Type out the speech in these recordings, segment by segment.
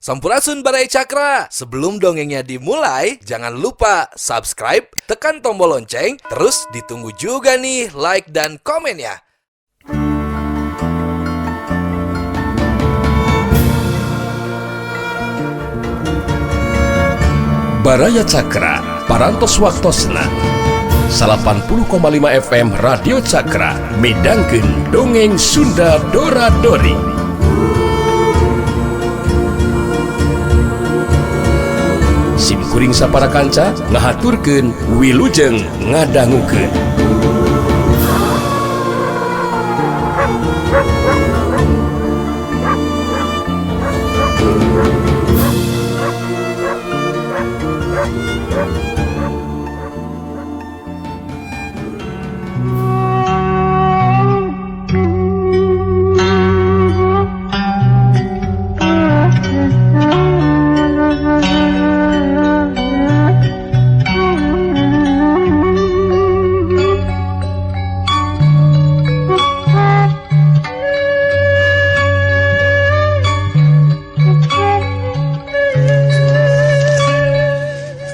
Sampurasun Barai Cakra. Sebelum dongengnya dimulai, jangan lupa subscribe, tekan tombol lonceng, terus ditunggu juga nih like dan komennya. Baraya Cakra, parantos waktosna 80,5 FM Radio Cakra, midangkeun dongeng Sunda Dora-Dori. Simkuring sapara kanca ngahaturkeun wilujeng ngadangukeun.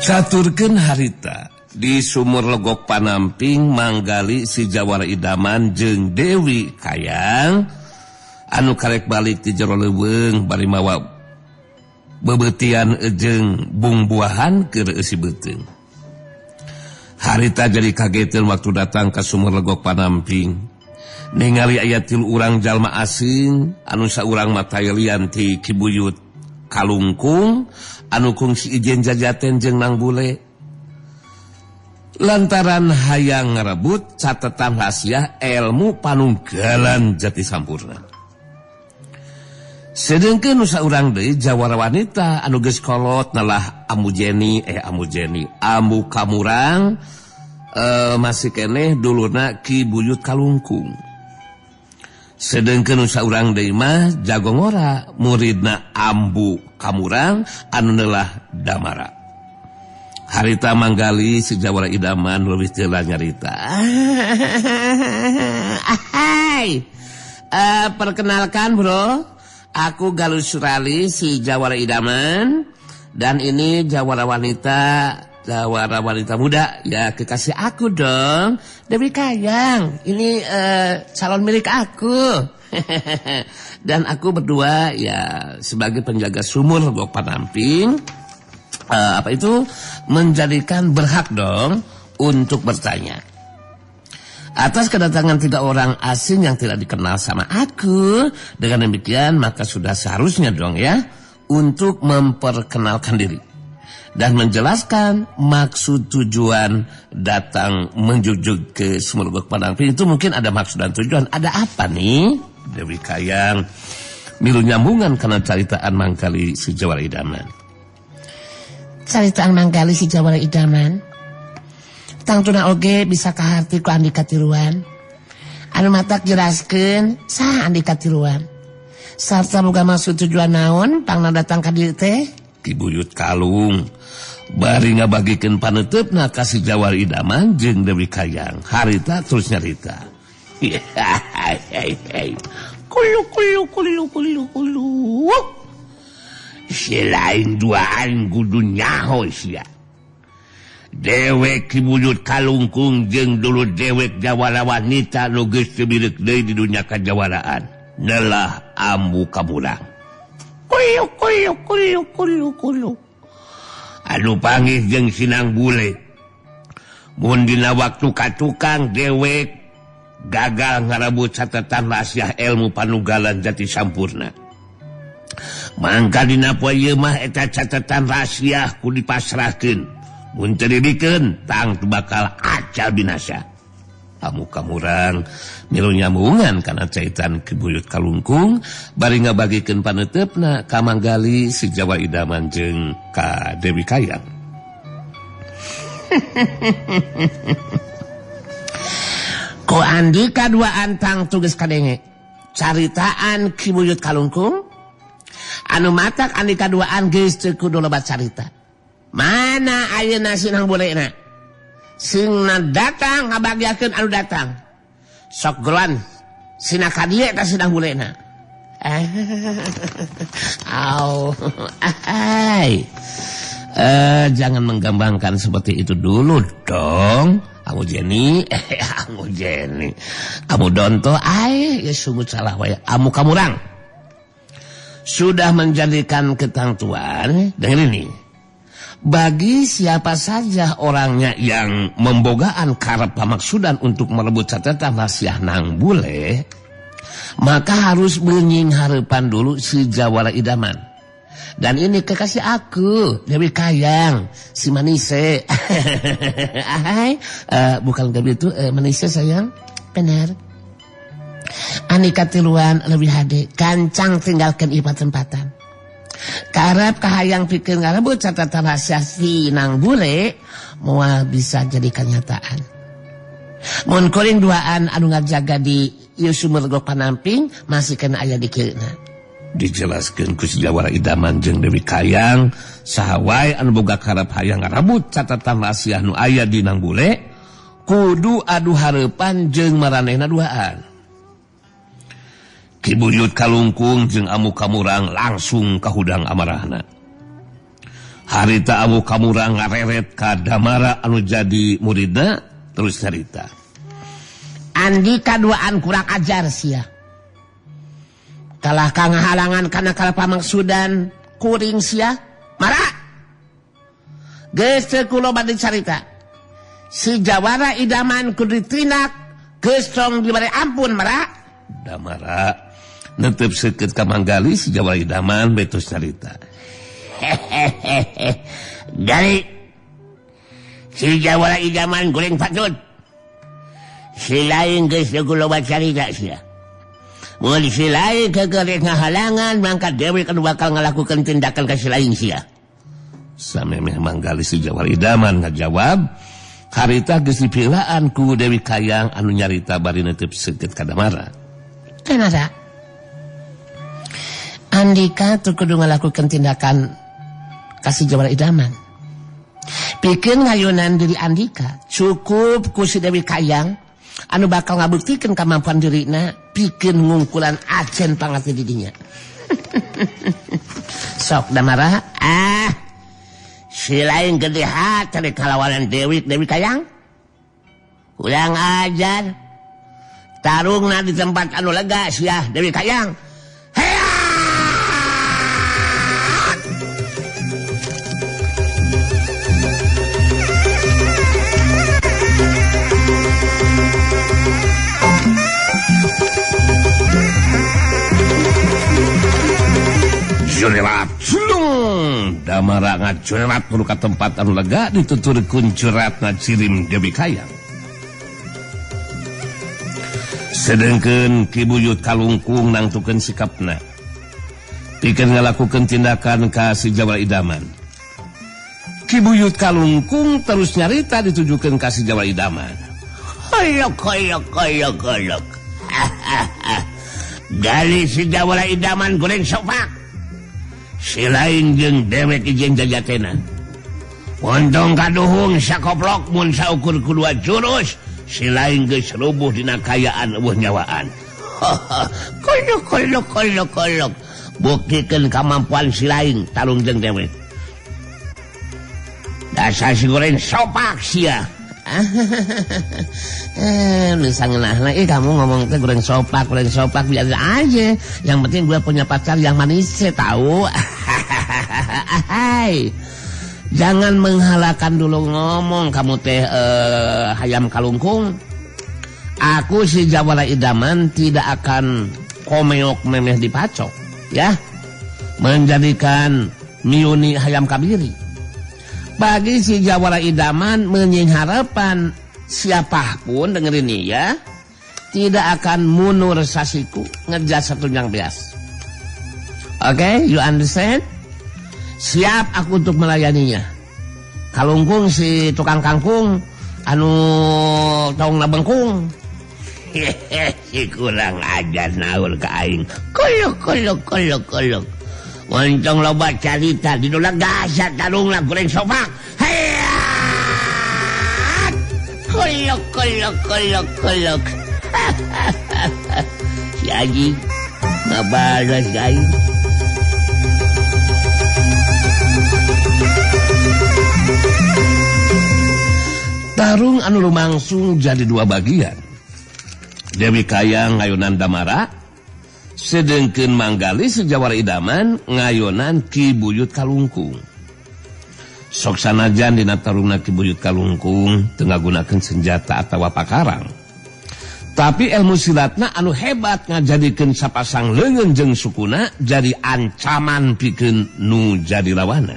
Caturkeun harita di sumur legok Panamping manggali si Jawara Idaman jeung Dewi Kayang anu karek balik ti jero leuweung bari mawa bebeutian jeung bungbuahan keur eusi beuteung. Harita jadi kageteun waktu datang ka sumur legok Panamping ningali aya 3 urang jalma asing anu saurang matayelian ti Kibuyut Kalungkung anu kungsi ijen jajaten jeung Nang Bule lantaran hayang ngarebut catatan rahasia ilmu panunggalan jati sampurna. Sedengkeun nu saurang deui jawara wanita anu geus kolot nalah Ambu Kamurang masih keneh dulurna Ki Buyut Kalungkung. Sedengkeun nu saurang deui mah jagongora muridna Ambu Kamurang anu neulah Damara. Harita manggali si Jawara Idaman leuwih teula nyarita. Perkenalkan bro, aku Galus Surali si Jawara Idaman dan ini Jawara wanita muda ya, kekasih aku dong, Dewi Kayang. Ini calon milik aku. Dan aku berdua ya sebagai penjaga sumur legok Panamping menjadikan berhak dong untuk bertanya atas kedatangan 3 orang asing yang tidak dikenal sama aku. Dengan demikian maka sudah seharusnya dong ya untuk memperkenalkan diri dan menjelaskan maksud tujuan datang menjujuk ke sumur legok Panamping. Itu mungkin ada maksud dan tujuan. Ada apa nih Dewi Kayang? Milu nyambungan karena caritaan manggali si Jawara Idaman. Caritaan manggali si Jawara Idaman tangtuna oge bisa kaharti ku Andika Tiruan anu matak jelaskeun saha Andika Tiruan sarta boga maksud tujuan naon pangna datang ka dieu teh. Ki Buyut Kalung bari ngabagikeun paneutupna ka si Jawara Idaman jeung Dewi Kayang. Harita terus nyarita. Kulu. Selain duaan kudu nyaho sia. Dewek Ki Buyut Kalungkung jeung dulu dewek jawara wanita nu geus teu mireuk deui di dunya kajawaraan. Neulah Ambu Kamurang. Kulu. Anu panggih jeung si Nang Bule. Mun dina waktu katukang dewek gagal ngarebut catatan rahasia ilmu panunggalan jati sampurna. Mangka dina poe ieu mah eta catatan rahasia ku dipasrahkeun. Mun teu didikeun tang teu bakal acal binasa. Ambu Kamurang milu nyambungan kana caitan Ki Buyut Kalungkung bari ngabagikeun paneutupna ka manggali si Jawara Idaman jeung ka Dewi Kayang. Ko Andika duaan tang tugas kadenge caritaan Ki Buyut Kalungkung anu matak Andika duaan geus teu kudu loba carita. Mana ayeuna si Nang Bulena? Sing datang ngabagiakeun anu datang. Sok gelan sina ka dieu eta si Nang Bulena. Au. Jangan menggampangkan seperti itu dulu dong. Kamu Jenny, kamu Donto, ya sungguh salah waya. Kamu rang sudah menjadikan ketangtuan. Dengar ini, bagi siapa saja orangnya yang membogaan karep pamaksudan untuk merebut catatan rahasia nang bule, maka harus menying harapan dulu si Jawara Idaman. Dan ini kekasih aku, Dewi Kayang, si Manise. Bukan Dewi itu, Manise sayang. Benar. Anika tiluan lebih hade, kancang tinggalkan ipat tempatan. Karep kahayang pikir ngarebut catatan rahasia si nang bule, moal bisa jadi kenyataan. Mun kuring duaan anu ngajaga di ieu sumur gok panamping, masih kena aya di keueuna. Dijelaskan ku si Jawara Idaman jeung Dewi Kayang sahawai anu boga karep hayang ngarabut catatan rahasia nu aya di nang bule kudu adu hareupan jeung maranehna duaan. Ki Buyut Kalungkung jeung Amu Kamurang langsung ka hudang amarahna. Harita Amu Kamurang ngareret ka Damara anu jadi muridna terus cerita. Andi kaduaan kurang ajar sia. Kalah kang halangan karena kalah pamangsudan kuring sia mara geus teu kula bade carita si Jawara Idaman kudu ditindak geus tong dibere ampun mara. Damara netep seukeut ka manggali si Jawara Idaman betos carita. Gali si Jawara Idaman goreng patut si lain geus teu kula bade carita sia. Mulai si lain kegerek ngahalangan, mangkat Dewi kan bakal ngelakukan tindakan kasih lain sia. Samemeh manggali si Jawara Idaman ngajawab, harita geus dipilaan ku Dewi Kayang anu nyarita bari netep seukeut ka Damara. Kenapa? Andika tuh kudu ngelakukan tindakan kasih Jawara Idaman. Pikir ngayunan diri Andika, cukup ku si Dewi Kayang anu bakal ngabuktikan kemampuan dirina bikin ngungkulan ajen pangatnya didinya. Sok Damara, si lain gede hati dari kalawanan Dewi Kayang. Ulang ajar, tarungna di tempat anu lega sia Dewi Kayang. Jurelat, Damara ngajurelat menuju ke tempat anu lega dituturkeun curatna cirim Dewi Kayang. Sedengkeun Ki Buyut Kalungkung nangtukeun sikapna. Pikeun ngalakukeun tindakan ka si Jawara Idaman. Ki Buyut Kalungkung terus nyarita ditujukeun ka si Jawara Idaman. Koyok. Gali si Jawara Idaman goreng sopak. Si lain jeung dewek ijen jajatena. Montong kaduhung sakoplok mun saukur kedua jurus, si lain geus rubuh dina kayaan eueuh nyawaan. Kolok. Buktikeun kemampuan si lain tarung jeung dewek. Dasar si goreng sopak sia. Bisa ngenahna, kamu ngomong teh goreng sopak biasa aja. Yang penting gue punya pacar yang manis, tahu. Jangan menghalakan dulu ngomong kamu teh hayam Kalungkung. Aku si Jawara Idaman tidak akan komeok memeh dipacok, ya. Menjadikan miuni hayam kabiri. Bagi si Jawara Idaman menying harapan siapapun denger ini ya, tidak akan mundur sasiku ngejas satu yang bias. Oke, you understand? Siap aku untuk melayaninya. Kalungkung si tukang kangkung anu taung nabengkung. Si kurang ajar naul ka aing. Kolok. Moncong loba carita di dola gasat tarungna goreng sopak. Hayat! Kolok. Si Aji ngabalas guys. tarung anu lumangsung jadi dua bagian. Dewi Kayang ngayonan Damara, sedengkeun Manggali Sejawara Idaman ngayonan Ki Buyut Kalungkung. Sok sanajan dina tarungna Ki Buyut Kalungkung teu ngagunakeun senjata atawa pakarang. Tapi ilmu silatna anu hebat ngajadikeun sapasang leungeun jeung sukuna jadi ancaman pikeun nu jadi lawana.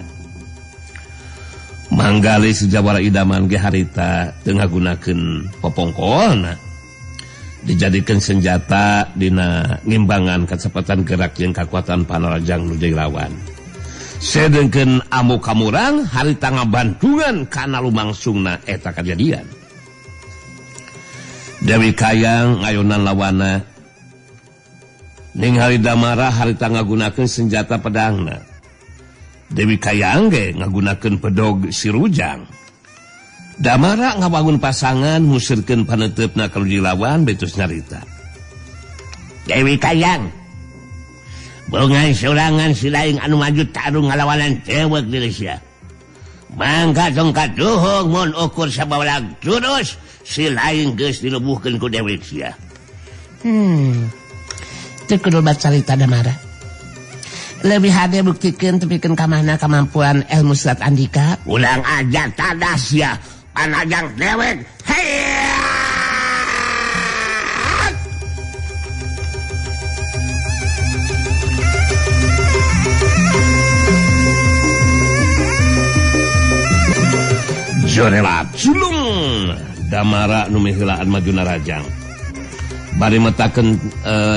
Manggali Sejawara Idaman ge harita teu ngagunakeun popongkolna, dijadikeun senjata dina ngimbangan kacepatan gerak jeung kakuatan panarajang nu jadi lawan. Sedengkeun Amu Kamurang harita ngabantungan kana lumangsungna eta kajadian. Dewi Kayang ngayonan lawana, ningali Damara harita ngagunakeun senjata pedangna. Dewi Kayang ge ngagunakeun pedog sirujang. Damara ngabangun pasangan musirkeun paneuteup ka lawan betus nyarita. Dewi Kayang, beungan sorangan si laing anu maju tarung ngalawanan cewek di Indonesia. Mangga tongkat duhung mun ukur sabawalag jurus si lain geus dilebuhkeun ku Dewi sia. Teu kudu bacarita Damara. Lebih hade buktikeun tepikeun ka mana kemampuan ilmu silat Andika. Ulang aja tadas ya panajang dewek. Hei! Jorela culung Damara nu mihilaan majuna rajang. Bari metakeun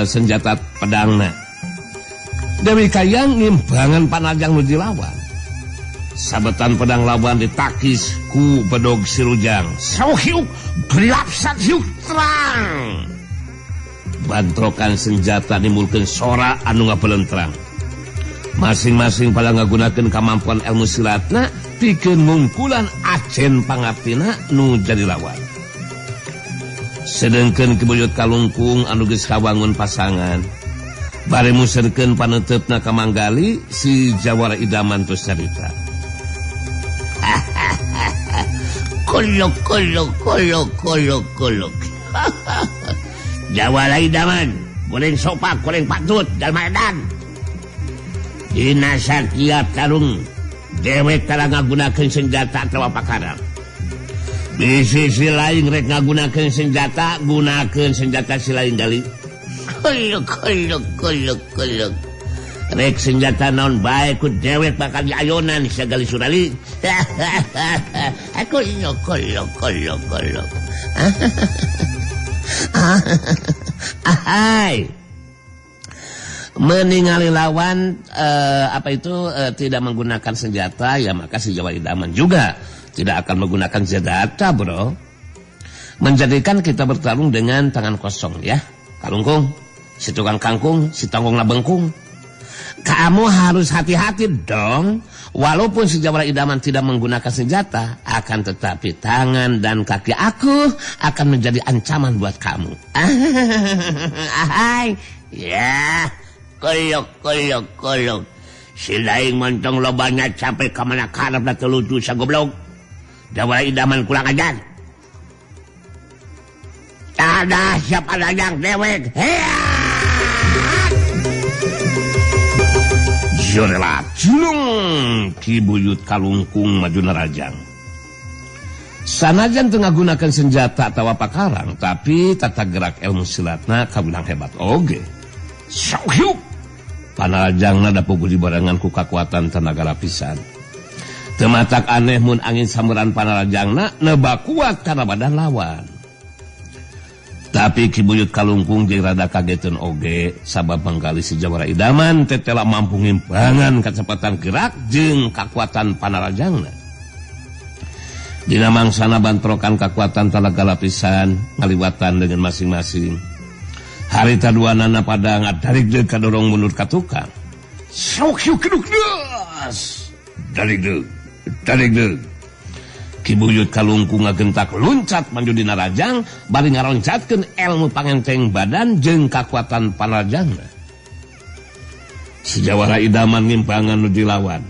senjata pedangna. Dewi Kayang ngimbangan panajang nu dilawan. Sabetan pedang lawan ditakis ku bedog sirujang. Sauhiuk gelapsat hiuk terang. Bantrokan senjata nimulkeun sora anu ngapelentrang. Masing-masing pada ngagunakeun kemampuan ilmu silatna pikeun mungkulan acen pangaptina nu jadi lawan. Sedengkeun Ki Buyut Kalungkung anu geus kawangun pasangan, bari musirkeun paneuteup ka Manggali si Jawara Idaman tos carita. Kolok. Jawara Idaman, goreng sopak, goreng patut, dalma edan. Dina sakiap tarung dewek tara ngagunakeun senjata atawa pakarang. Di sisi lain rek ngagunakeun senjata, gunakeun senjata si lain gali. Kolok. Rek senjata naon bae ku dewek bakal diayonan sagali surali. Kolok. Ahai. Meningali lawan tidak menggunakan senjata, ya maka si Jawara Idaman juga tidak akan menggunakan senjata, bro. Menjadikan kita bertarung dengan tangan kosong, ya. Kalungkung, si tukang kangkung, si tanggungna bengkung. Kamu harus hati-hati dong. Walaupun si Jawara Idaman tidak menggunakan senjata, akan tetapi tangan dan kaki aku akan menjadi ancaman buat kamu. Ahai, ya. Kolok. Si laing montong lobanya capek kamana karep da telucu sa goblok. Jawara Idaman kurang ajar. Ada siapa lajang dewek. Jorela culung Ki Buyut Kalungkung majuna rajang. Sanajan teu ngagunakeun senjata atawa pakarang, tapi tata gerak ilmu silatna kabilang hebat oge. Sauhiuk panarajangna dapogu dibarengan ku kakuatan tenaga lapisan. Teu matak aneh mun angin sameuran panarajangna nebak kuat kana badan lawan. Tapi Ki Buyut Kalungkung jeung rada kageteun oge sabab Manggali si Jawara Idaman teh tela mampu ngimbangan kacepatan gerak jeung kakuatan panarajangna. Dina mangsana bantrokan kakuatan tenaga lapisan ngaliwatan dengan masing-masing. Harita duanana pada ngadarig deuk kadorong mundur ka tukang. Sok hiu keduk deus. Darig deuk. Ki Buyut Kalungkung ngagentak luncat maju dina rajang bari ngaroncatkeun ilmu pangenteng badan jeung kakuatan panarajangna. Si Jawara Idaman ngimbangan nu dilawan.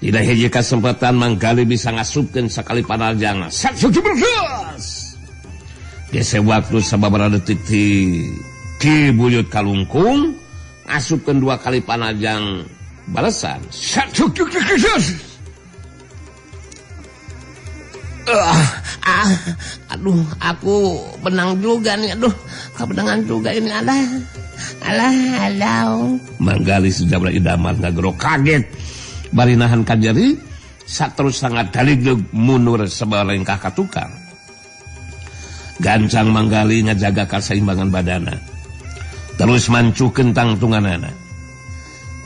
Dina hiji kesempatan Manggali bisa ngasupkeun sakali panajang. Satsuki berdas. Geus waktu sababaraha detik ti Ki Buyut Kalungkung ngasupkeun 2 kali panajang balasan. Satsuki berdas. Aduh, aku benang juga nih. Aduh, kebenangan juga ini. Alah. Manggali Sejabara Idaman ngagero kaget. Bari nahan kajari, saterus sangat daligeg mundur sabalengkah ka tukang. Gancang Manggali ngajaga kaseimbangan badana. Terus mancukeun tangtunganana.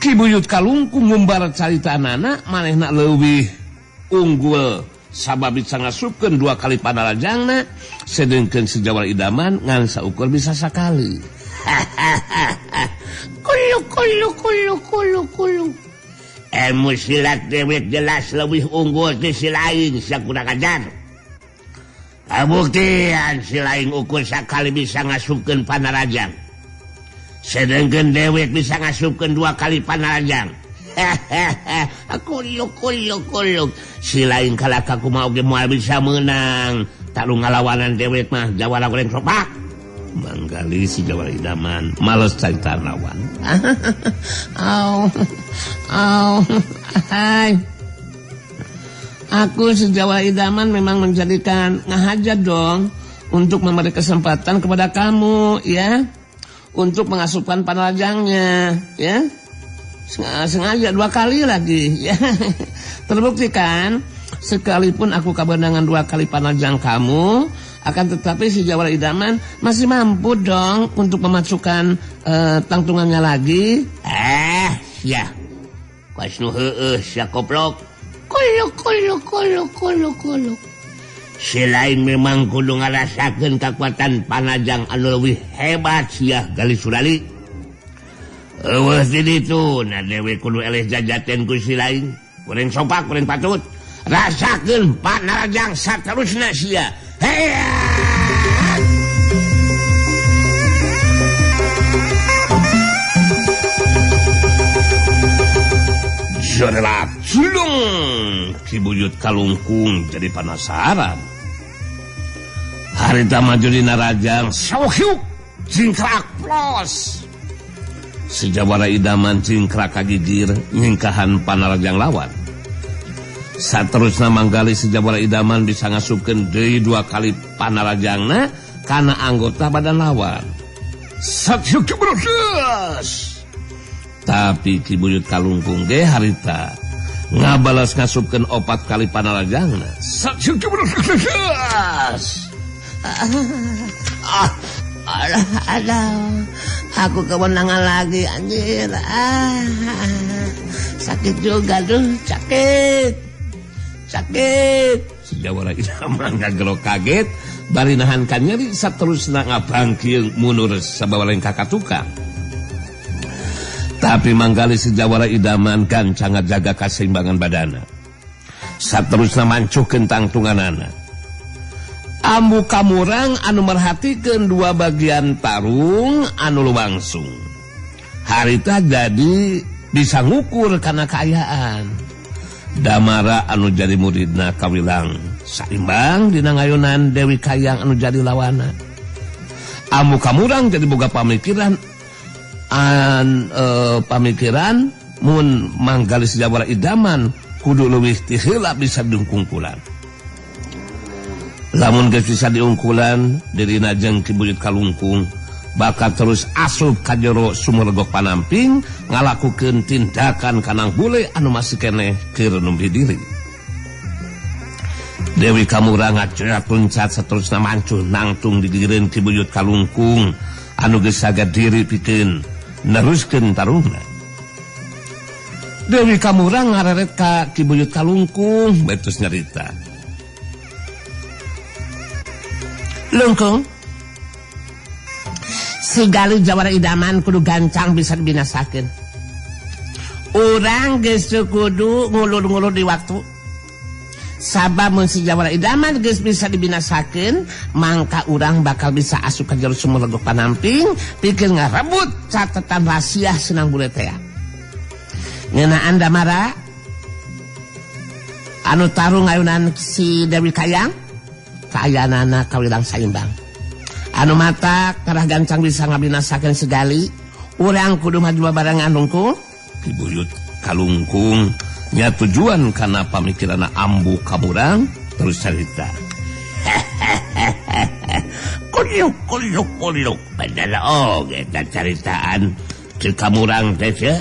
Ki Buyut Kalungkung ngumbar caritaanana manehna leuwih unggul sabab bisa ngasupkeun 2 kali panalajangna, sedengkeun Sejabara Idaman ngan saukur bisa sakali. Kulu. Ilmu silat dewek jelas lebih unggul ti si lain sakuda kajar. Kabuktian si lain ukur sakali bisa ngasupkeun panarajang. Sedengkeun dewek bisa ngasupkeun 2 kali panarajang. Kuluk. Si lain kalaka kumaha oge moal bisa meunang. Talu ngalawanan dewek mah jawara goreng sopak. Manggali Sejabara Idaman males caritaan lawan. Aku Sejabara Idaman memang menjadikan ngahajat dong untuk memberi kesempatan kepada kamu, ya, untuk mengasupkan panalajangnya, ya. Sengaja 2 kali lagi, ya. Terbukti kan, sekalipun aku kebenangan 2 kali panajang kamu, akan tetapi Sejabara Idaman masih mampu dong untuk memasukkan tangtungannya lagi. Ya. Kasnu heueuh sia koplok. Kuluk. Selain memang kudu ngarasakeun kekuatan panajang anu leuwih hebat sia Gali Surali. Eueuh di ditu na dewe kudu eleh jajaten ku si lain. Kurang sopak, kurang patut. Rasakeun panajang saterusna sia. Heya! Jodela culung Ki Buyut Kalungkung jadi penasaran. Harita maju dina rajang sauhiuk cingkrak plos. Sejabara Idaman cingkrak kagigir nyingkahan panarajang lawan. Saterusna Manggali Sejabara Idaman bisa ngasupkeun deui 2 kali panarajangna kana anggota badan lawan. Satsuki berdas. Tapi Ki Buyut Kalungkung ge harita ngabalas ngasupkeun 4 kali panarajangna. Satsuki berdas. Alah. Aku kemenangan lagi anjir. Sakit juga tuh, sakit. Sejabara Idaman ngagelo kaget bari nahankan nyeri saterusna ngabangkil mundur sababalengkah ka tukang. Tapi Manggali Sejabara Idaman gancang ngajaga kaseimbangan badana. Saterusna mancukeun tangtunganana. Ambu kamurang anu merhatikeun 2 bagian tarung anu lumangsung. Harita jadi bisa ngukur kana kaayaan. Damara anu jadi muridna kawilang saimbang dina ngayunan Dewi Kayang anu jadi lawana. Ambu kamurang jadi boga pamikiran mun Manggali Sejabara Idaman kudu leuwih ti heula bisa diungkulan. Lamun geus bisa diungkulan dirina jeung Ki Buyut Kalungkung bakal terus asup ka jero Sumergok Panamping ngalakukeun tindakan kanang bule anu masih keneh keur numpi diri. Dewi Kamurang ngacerat-luncat saterusna mancuh nangtung di gigireun Ki Buyut Kalungkung anu geus saged diri pikeun neruskeun tarungna. Dewi Kamurang ngareret ka Ki Buyut Kalungkung betus nyarita. Lungkung, si Gali Jawara Idaman kudu gancang bisa dibinasakeun. Urang geus kudu ngulur-ngulur di waktu. Sabab mun si Jawara Idaman geus bisa dibinasakeun, mangka urang bakal bisa asup ka jero Sumergok Panamping pikeun ngarebut catetan rahasia senang bule teh. Ngeunaan Damara anu tarung ayunan si Dewi Kayang kayanana kawilang saimbang. Anu mata karah gancang bisa ngabinasakeun segali, urang kudu maju babarengan lungkung Ki Buyut Kalungkung nya tujuan kana pamikiranna ambu kamurang terus cerita. Kuluk padahal oge caritaan si kamurang teh ya.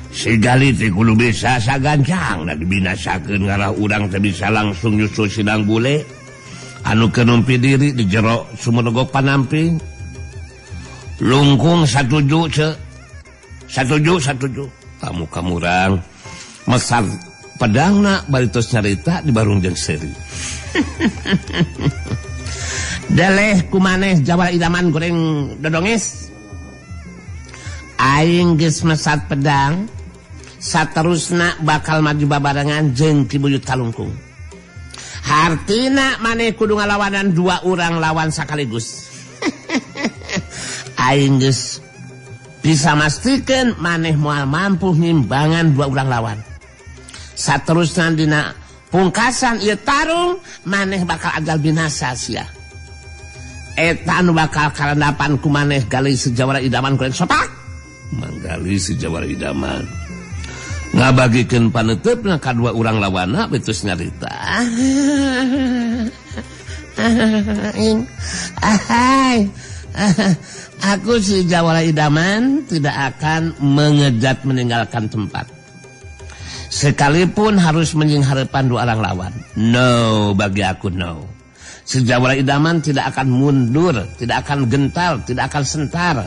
Segali teh kudu bisa sagancang da dibinasakeun ngarah urang teh bisa langsung nyusul sidang bule anu kenumpi diri di jero Sumedogok Panamping. Lungkung satuju kamu kamurang mesar pedangna baritos nyarita di barung jeung seuri. Daleh kumaneh Jawara Idaman goreng dodonges. Aing geus mesat pedang, saterusna bakal maju babarengan jeung Ki Buyut Kalungkung. Hartina maneh kudu ngalawanan 2 urang lawan sakaligus. Aing geus bisa mastikeun maneh moal mampu ngimbangan 2 urang lawan. Saterusna dina pungkasan ieu tarung maneh bakal ajal binasa sia. Eta anu bakal karandapan ku maneh gali Sejawara Idaman goreng sopak. Manggali Sejawara Idaman ngabagikeun paneutupna ka 2 urang lawanna betus nyarita. Aku si Jawara Idaman tidak akan mengejat meninggalkan tempat. Sekalipun harus menyinghareupan 2 orang lawan. No, bagi aku no. Si Jawara Idaman tidak akan mundur, tidak akan gentar, tidak akan sentar.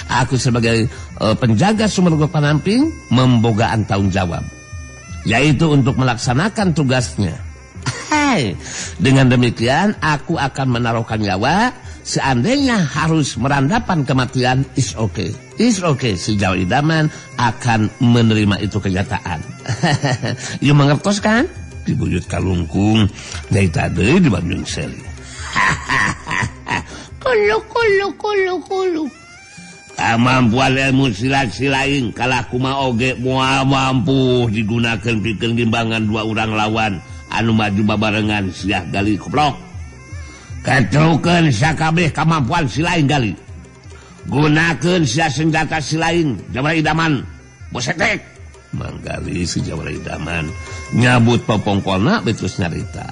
Aku sebagai penjaga Sumedogok Panamping membogaan tanggung jawab, yaitu untuk melaksanakan tugasnya. Dengan demikian aku akan menaruhkan nyawa. Seandainya harus merandapan kematian, is okay. Si Jawara Idaman akan menerima itu kenyataan. You mengertos kan? Ki Buyut Kalungkung dari tadi di Bandung Seli. Kulu. Kamampuan ilmu silat-silain kalah kumaha oge moal mampu digunakeun pikeun ngimbangan 2 urang lawan anu maju babarengan siah gali koplok. Katrukeun sakabeh kamampuan silain gali. Gunakeun sia senjata silain Jawara Idaman. Bosetek. Manggali si Jawara Idaman nyabut popongkolna betus nyarita.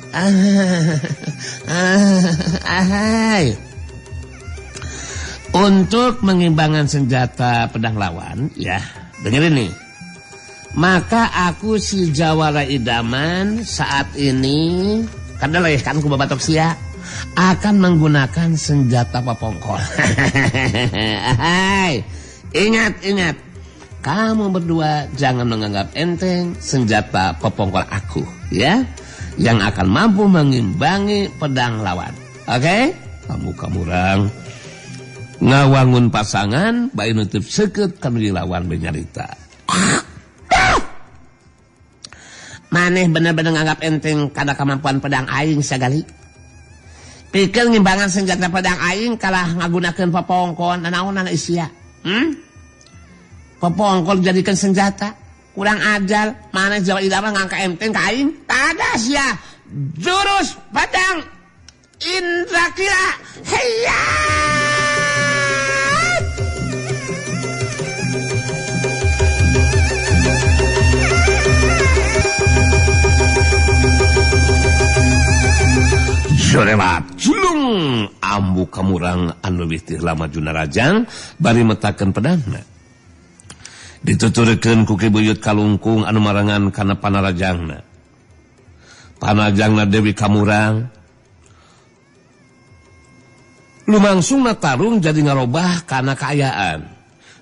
Untuk mengimbangan senjata pedang lawan, ya, dengerin nih. Maka aku si Jawara Idaman saat ini kadang kan ku babatok sia akan menggunakan senjata popongkol. Ingat. Kamu berdua jangan menganggap enteng senjata popongkol aku, ya, yang akan mampu mengimbangi pedang lawan. Oke? Kamu kamurang ngawangun pasangan bae nutup seukeut ka lawan benyarita. Maneh bener-bener nganggap enteng kada kemampuan pedang aing sagali. Pikir ngimbangan senjata pedang aing kalah ngagunakeun popongkol nanaonan isia. Popongkol jadikan senjata kurang ajar. Mana Jawara Idaman ngangka enteng ka aing tada sia jurus pedang Indrakila. Heya Soremat julung ambu kamurang anu witih lama junarajang bari metakeun pedangna. Dituturkeun ku Ki Buyut Kalungkung anu marangan kana panarajangna. Panarajangna Dewi Kamurang lumangsungna tarung jadi ngarobah kana kaayaan.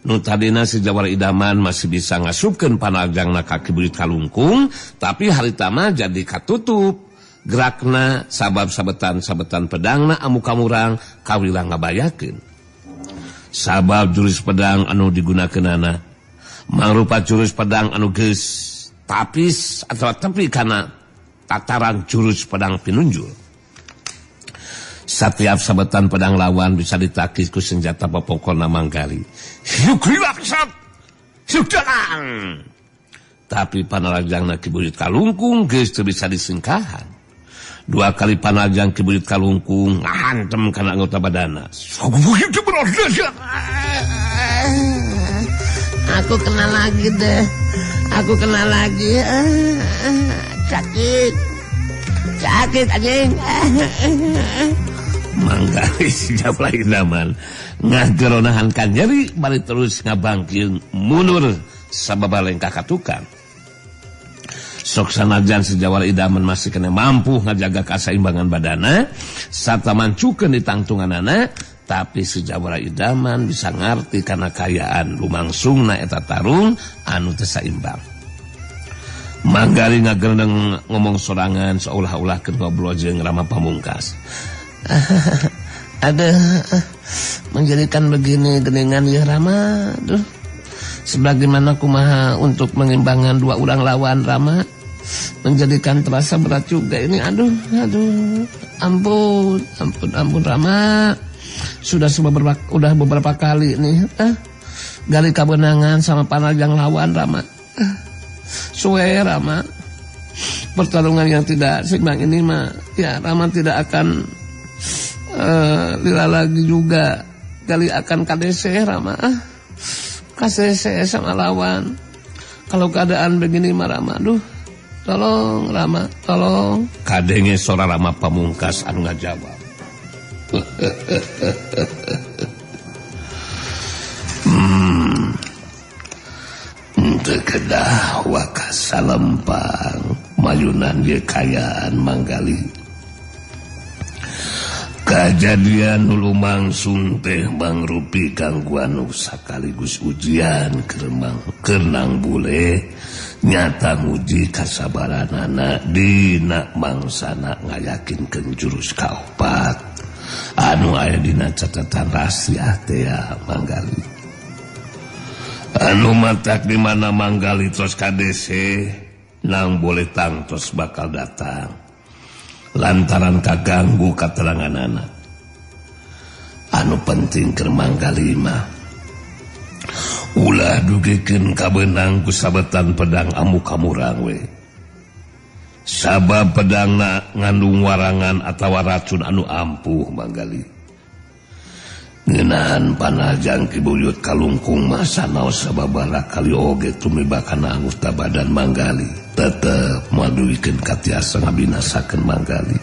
Nu tadina si Jawara Idaman masih bisa ngasupkeun panarajangna ka Ki Buyut Kalungkung, tapi harita mah jadi katutup. Gerakna sabab sabetan pedangna amu kamurang kawilang ngabayakeun. Sabab jurus pedang anu digunakeunana mangrupa jurus pedang anu geus tapis atau tepi kana tataran jurus pedang pinunjul. Setiap sabetan pedang lawan bisa ditakis ku senjata popongkolna manggali. Yukriwa pisat! Sudahang! Tapi panarajangna Ki Buyut Kalungkung geus teu bisa disingkahan. 2 kali panajang Ki Buyut Kalungkung ngahantem kana anggota badana. Aku kena lagi deh. Aku kena lagi. Sakit anjing. Manggali si Jabra Idaman ngageronahankan nyeri bari terus ngabangkieun mundur sababa lengkah ka tukang. Sok sanajan si Jabra Idaman masih kena mampu ngajaga kasaimbangan badana sarta mancukeun di tangtunganana, tapi si Jabra Idaman bisa ngarti karena kayaan lumangsungna eta tarung anu teu saimbang. Manggali ngagereneng ngomong sorangan seolah-olah ngobrol jeung Rama Pamungkas. Aduh, menjadikan begini geningan ya Rama. Aduh, sebagaimana kumaha untuk mengimbangkan 2 orang lawan Rama, menjadikan terasa berat juga ini. Aduh, ampun Rama. Sudah beberapa kali nih, gali kebenangan sama panajang lawan Rama. Suwe Rama, pertarungan yang tidak seimbang ini mah, ya Rama tidak akan lila lagi juga. Kali akan KDC Rama, KDC sama lawan. Kalau keadaan begini mah Rama, aduh, tolong Rama, tolong. Kadenge sora Rama Pamungkas anu ngajawab. Kedah wakas salempang mayunan ye kayaan Manggali. Kajadian nu lumangsung teh mangrupi gangguan sakaligus ujian kerenang bule nyata nguji kasabaranana dina mangsana ngayakinkeun jurus kaopat anu aya dina catatan rahasia teh ya Manggali. Anu matak di mana Manggali tos KDC nang boleh tangtos bakal datang lantaran kaganggu kateranganana. Anu penting keur Manggali mah ulah dugikeun kabeunang ku sabetan pedang amu kamurang we. Sabab pedangna ngandung warangan atawa racun anu ampuh Manggali. Ngeunaan panajang Ki Buyut Kalungkung masa naos sababaraha kali oge tumibakan anggota badan Manggali tetep maduikeun katiasa ngabinasakeun Manggali.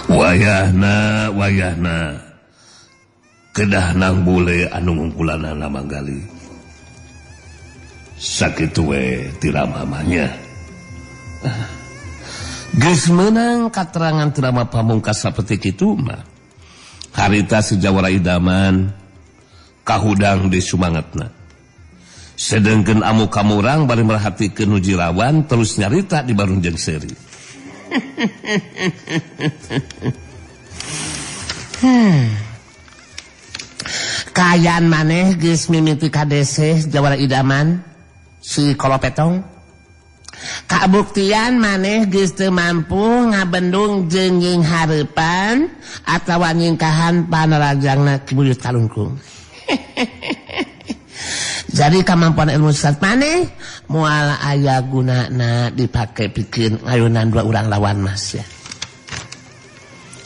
Wayahna kedah nang bule anu ngungkulanana Manggali. Sakitu we ti Ramamanya. Geus meunang katerangan ti Rama Pamungkas saperti kitu mah. Harita si Jabra Idaman kahudang di sumangetna. Sedengkeun amu kamurang bari merhatikeun nuji lawan terus nyarita di barung jeung seuri. Kayaan maneh geus mimiti KDC Jabra Idaman si Kolopetong. Kabuktian maneh geus teu mampu ngabendung jeung nying hareupan atawa nyingkahan panarajangna Ki Buyut Kalungkung. Jadi kemampuan ilmu silat maneh moal aya gunana dipake pikeun ngayunan 2 urang lawan Mas ya.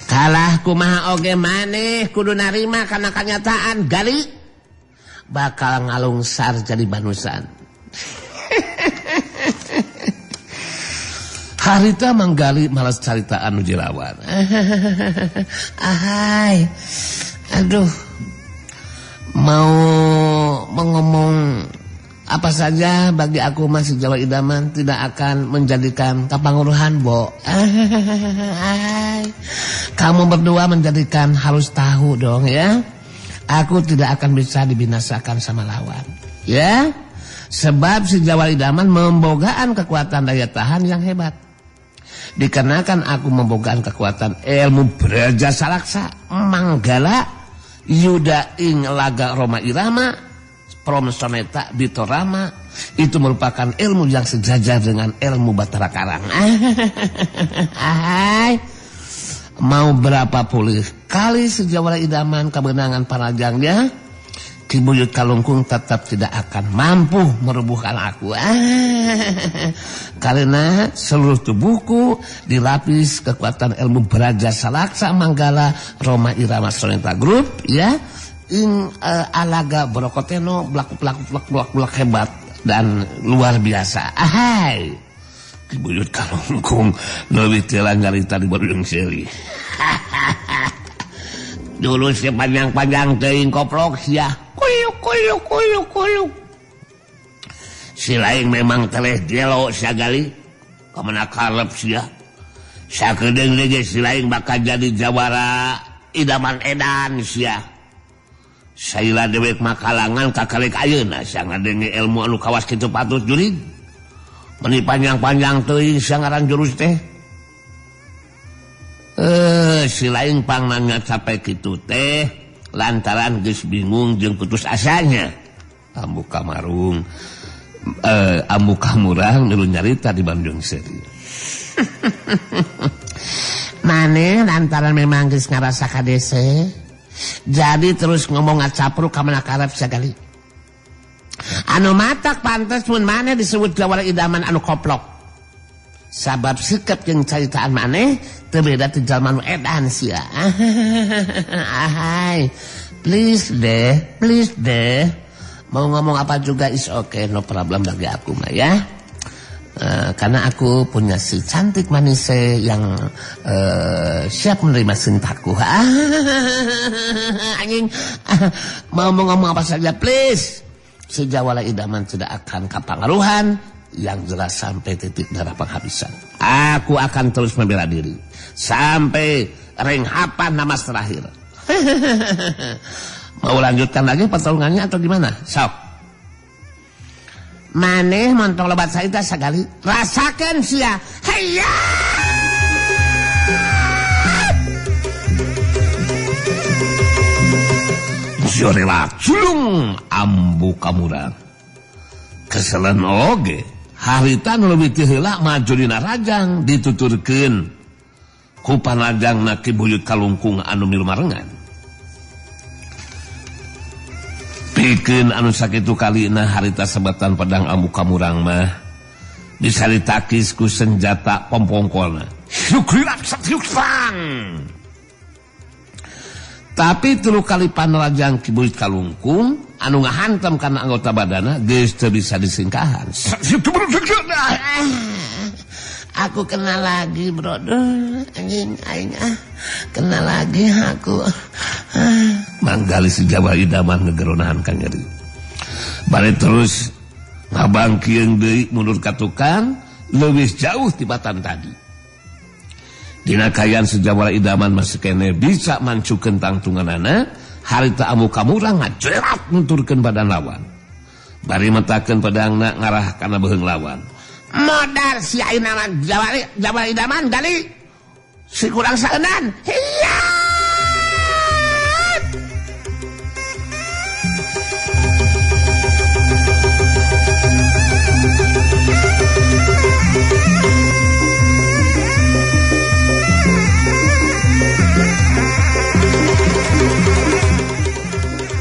Kalah kumaha oge maneh kudu narima kana kanyataan Gali bakal ngalungsar jadi banusan. Harita Manggali malas caritaan nuji lawan. Ahai, aduh, mau mengomong apa saja bagi aku masih Jabra Idaman tidak akan menjadikan kapanguruhan Bo. Ahai, kamu berdua menjadikan harus tahu dong ya. Aku tidak akan bisa dibinasakan sama lawan, ya. Sebab si Jabra Idaman membogaan kekuatan daya tahan yang hebat. Dikarenakan aku membogaan kekuatan ilmu Braja Salaksa, Manggala, Yuda ing Laga Roma Irama, Promsoneta Bitorama, itu merupakan ilmu yang sejajar dengan ilmu Batara Karang. Mau berapa puluh kali si Jabra Idaman kemenangan panajangnya, Ki Buyut Kalungkung tetap tidak akan mampu merubuhkan aku. Karena seluruh tubuhku dilapis kekuatan ilmu Braja Salaksa Manggala Roma Irama Sonenta Group, ya. Alaga Brokoteno blak hebat dan luar biasa. Ahai, Ki Buyut Kalungkung lebih telang nyarita di Bandung Seri. Dulu sepanjang-panjang teuing koplok sia. Kuyuk. Si lain memang teleh gelo sagali. Kamana karep sia. Sakedeung ge si lain bakal jadi jawara idaman edan sia. Saila dewek makalangan kakalek ayeuna sia ngadenge ilmu anu kawas kitu patut jurig. Meni panjang-panjang teuing sia ngaran jurus teh. Si lain pang nanya capek kitu teh. Lantaran geus bingung jeung putus asanya. Ambu Kamurang nu nyarita di Bandung Seri. Mane lantaran memang geus ngarasa kadese, jadi terus ngomong ngacapruk ka mana karep sagali. Anu matak pantes mun mane disebut jawara idaman anu koplok. Sabab sikap jeung caritaan mane teu beda ti jalma nu edan sia. Ahai, please deh. Mau ngomong apa juga is okay, no problem bagi aku mah ya. Karena aku punya si cantik manis yang siap menerima cintaku. Anjing, mau ngomong apa saja please. Si Jawara Idaman tidak akan kapangaruhan yang jelas sampai titik darah penghabisan. Aku akan terus membela diri sampai renghapan namas terakhir. Mau lanjutkan lagi pertolongannya atau gimana? Sok. Maneh montong lebat saita sagali rasakan sia. Hayya! Jorela culung Ambu Kamurang. Keselen oge. Haritan lebih tiheula maju dina rajang dituturkeun ku panajangna Ki Buyut Kalungkung anu milu marengan. Pikeun anu sakitu kalina harita sebatan pedang Ambu Kamurang mah bisa ditakis ku senjata pompongkolna. Syukrirat satyuksang. Tapi telu kali panrajang Ki Buyut Kalungkung anu ngahantam karena anggota badana geus teu bisa disingkahan. Aku kenal lagi, bro. Anjing aing kenal lagi aku. Manggali si Jawara Idaman ngegeronahan ka nyeri. Bari terus ngabangkieun deui mundur ka tukang leuwih jauh tibatan tadi. Dina kayan si Jawara Idaman masih kene bisa mancukeun tangtunganana, harita Ambu Kamurang ngajerat nuturkeun badan lawan. Bari metakeun pedangna ngarah kana beheung lawan. Modar si ayeuna mah Jawara Idaman gali si kurang saeunan. Hiya!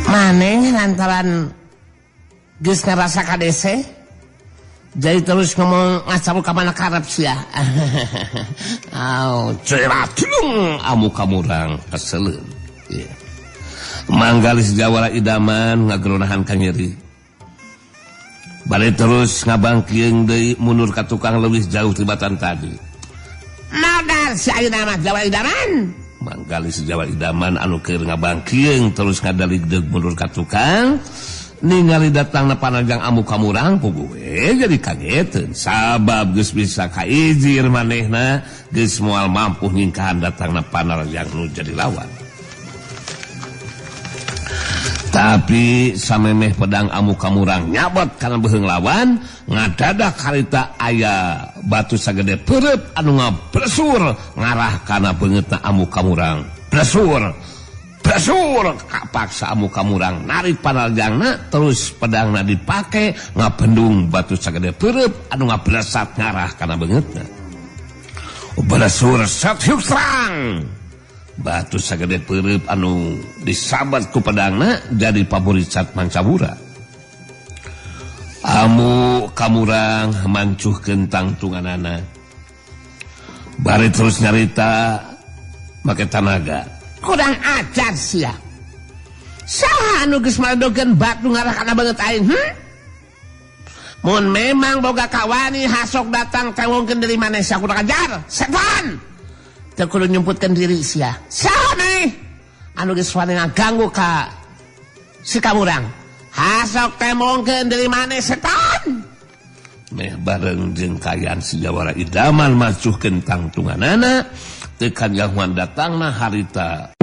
Maneh lantaran geus ngarasa kadese jadi terus ngomong ngacabul ka mana karep sia. Au, ceratulung Ambu Kamurang keseleun. Yeah. Manggali si Jawara Idaman ngageronahan ka nyeri. Bari terus ngabangkieun deui mundur ka tukang leuwih jauh tibatan tadi. Modar si ayeuna mah Jawara Idaman. Manggali si Jawara Idaman anu keur ngabangkieun terus ngadaligdeug mundur ka tukang. Ningali datangna panajang Ambu Kamurang puguh jadi kageteun sabab geus bisa kaijir manehna geus moal mampu nyingkahan datangna panajang nu jadi lawan. Tapi samemeh pedang Ambu Kamurang nyabot kana beheung lawan ngadadak harita aya batu sagede peureup anu ngabresur ngarah kana beungeutna Ambu Kamurang. Bresur kapaksa Ambu Kamurang narik panajangna terus pedangna dipake ngapendung batu sagede peureup anu ngabresat ngarah kana beungeutna. Bresur satyuksang batu sagede peureup anu disabat ku pedangna jadi paboricat Mancabura. Amu kamurang mancuhkeun tangtunganana. Bari terus nyarita make tanaga. Kurang ajar sia. Saha anu geus maledokeun batu ngarah kana banget aing? Mun memang boga kawani hasok datang tewongkeun dari mana sia kurang ajar. Setan. Teu kudu nyumputkeun diri sia. Saha nih? Anu geus wani ngaganggu ka si kamurang. Hasok tewongkeun dari mana setan? Meh bareng jeung kayaan si Jawara idaman macuhkeun tangtunganana teu kanyahoan datangna harita